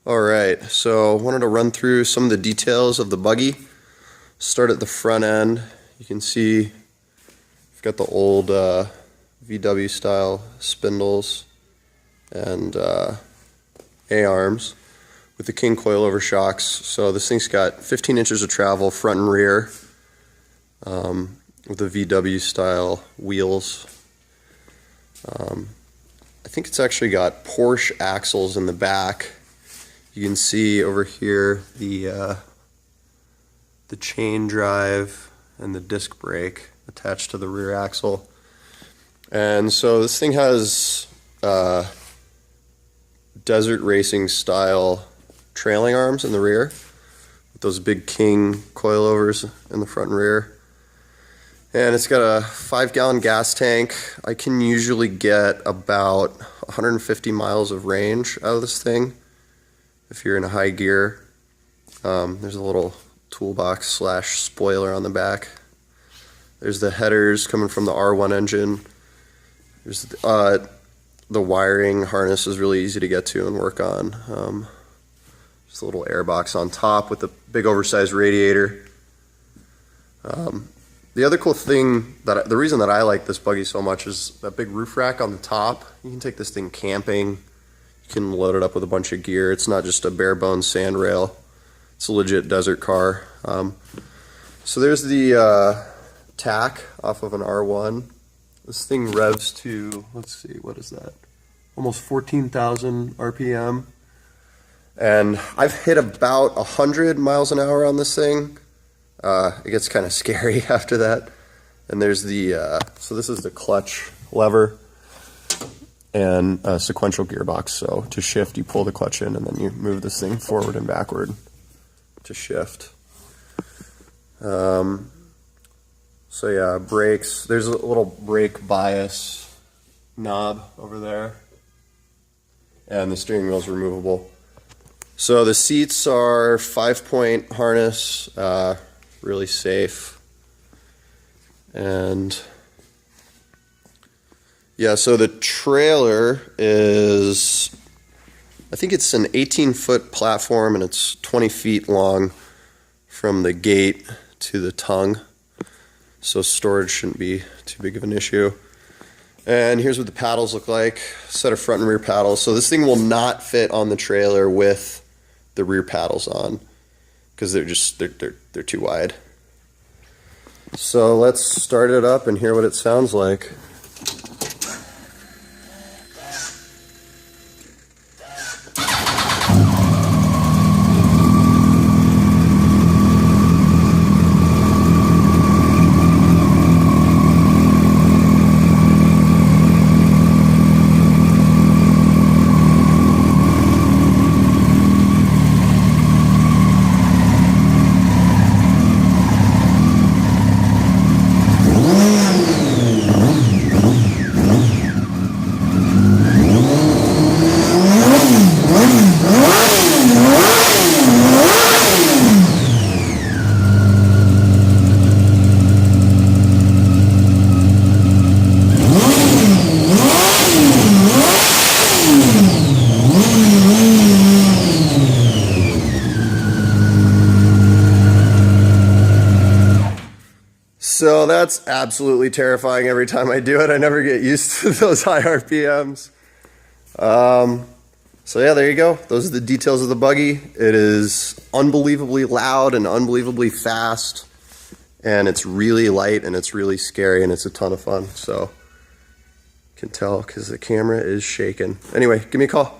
Alright, so I wanted to run through some of the details of the buggy. Start at the front end. You can see I've got the old VW style spindles and A-arms with the king coilover shocks. So this thing's got 15 inches of travel front and rear with the VW style wheels. I think it's actually got Porsche axles in the back. You can see over here the chain drive and the disc brake attached to the rear axle. And so this thing has desert racing style trailing arms in the rear with those big king coilovers in the front and rear. And it's got a 5-gallon gas tank. I can usually get about 150 miles of range out of this thing if you're in a high gear. There's a little toolbox / spoiler on the back. There's the headers coming from the R1 engine. There's the wiring harness is really easy to get to and work on. Just a little air box on top with a big oversized radiator. The other cool thing, the reason that I like this buggy so much is that big roof rack on the top. You can take this thing camping. You can load it up with a bunch of gear. It's not just a bare bones sand rail. It's a legit desert car. So there's the tack off of an R1. This thing revs to, let's see, what is that? Almost 14,000 RPM. And I've hit about 100 miles an hour on this thing. It gets kind of scary after that. And there's the, so this is the clutch lever and a sequential gearbox. So to shift, you pull the clutch in and then you move this thing forward and backward to shift. So yeah, brakes. There's a little brake bias knob over there. And the steering wheel is removable. So the seats are 5-point harness. Really safe. And yeah, so the trailer is, I think it's an 18-foot platform and it's 20 feet long from the gate to the tongue. So storage shouldn't be too big of an issue. And here's what the paddles look like. Set of front and rear paddles. So this thing will not fit on the trailer with the rear paddles on, because they're too wide. So let's start it up and hear what it sounds like. So that's absolutely terrifying every time I do it. I never get used to those high RPMs. So yeah, there you go. Those are the details of the buggy. It is unbelievably loud and unbelievably fast. And it's really light and it's really scary and it's a ton of fun. So you can tell because the camera is shaking. Anyway, give me a call.